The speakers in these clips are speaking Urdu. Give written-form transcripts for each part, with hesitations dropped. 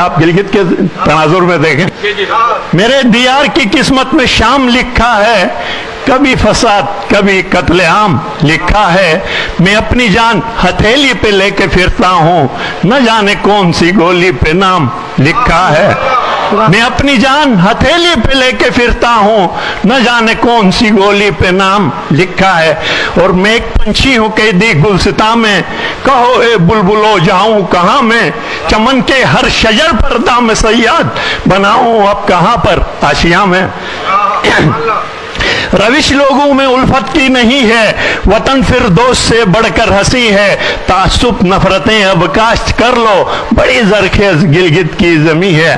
آپ گلگت کے تناظر میں دیکھیں، میرے دیار کی قسمت میں شام لکھا ہے، کبھی فساد کبھی قتل عام لکھا ہے۔ میں اپنی جان ہتھیلی پہ لے کے پھرتا ہوں، نہ جانے کون سی گولی پہ نام لکھا ہے۔ میں اپنی جان ہتھیلی پہ لے کے پھرتا ہوں، نہ جانے کون سی گولی پہ نام لکھا ہے۔ اور میں ایک پنچھی ہوں قیدی گلستاں میں، کہو اے بلبلو جاؤں کہاں میں، چمن کے ہر شجر پر دام صیاد بناؤں اب کہاں پر آشیاں میں۔ روش لوگوں میں الفت کی نہیں ہے، وطن فردوس سے بڑھ کر ہنسی ہے۔ تعصب نفرتیں اب کاشت کر لو، بڑی زرخیز گلگت کی زمیں ہے۔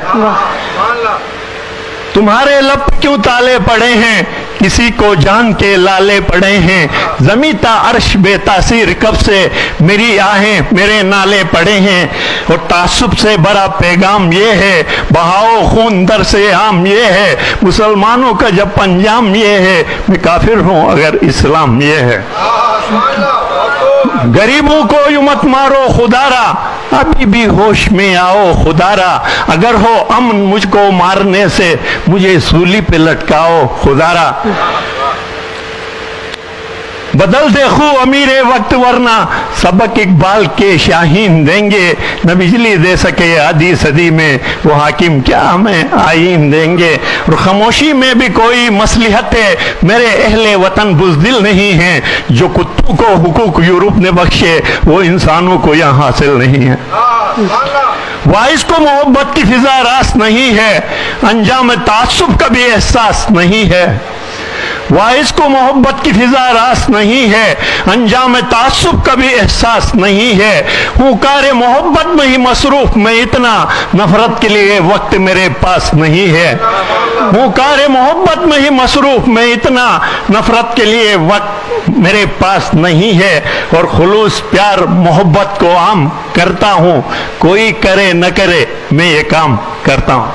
تمہارے لب کیوں تالے پڑے ہیں، کسی کو جان کے لالے پڑے ہیں۔ زمیں تا عرش بے تاثیر کب سے، میری آہیں میرے نالے پڑے ہیں۔ اور تعصب سے بڑا پیغام یہ ہے، بہاؤ خون در سے عام یہ ہے۔ مسلمانوں کا جب انجام یہ ہے، میں کافر ہوں اگر اسلام یہ ہے۔ غریبوں کو یوں مت مارو خدارا، ابھی بھی ہوش میں آؤ خدارا۔ اگر ہو امن مجھ کو مارنے سے، مجھے سولی پہ لٹکاؤ خدارا۔ بدل دے خو امیر وقت ورنہ، سبق اقبال کے شاہین دیں گے۔ نہ بجلی دے سکے آدھی صدی میں، وہ حاکم کیا ہمیں آئین دیں گے۔ اور خاموشی میں بھی کوئی مصلحت ہے، میرے اہل وطن بزدل نہیں ہیں۔ جو کتوں کو حقوق یورپ نے بخشے، وہ انسانوں کو یہاں حاصل نہیں ہے۔ وائس کو محبت کی فضا راست نہیں ہے، انجام تعصب کا بھی احساس نہیں ہے۔ وائس کو محبت کی فضا راست نہیں ہے، انجام تعصب کا بھی احساس نہیں ہے۔ ہنکار محبت میں ہی مصروف میں اتنا، نفرت کے لیے وقت میرے پاس نہیں ہے۔ ہنکار محبت میں ہی مصروف میں اتنا، نفرت کے لیے وقت میرے پاس نہیں ہے۔ اور خلوص پیار محبت کو عام کرتا ہوں، کوئی کرے نہ کرے میں یہ کام کرتا ہوں۔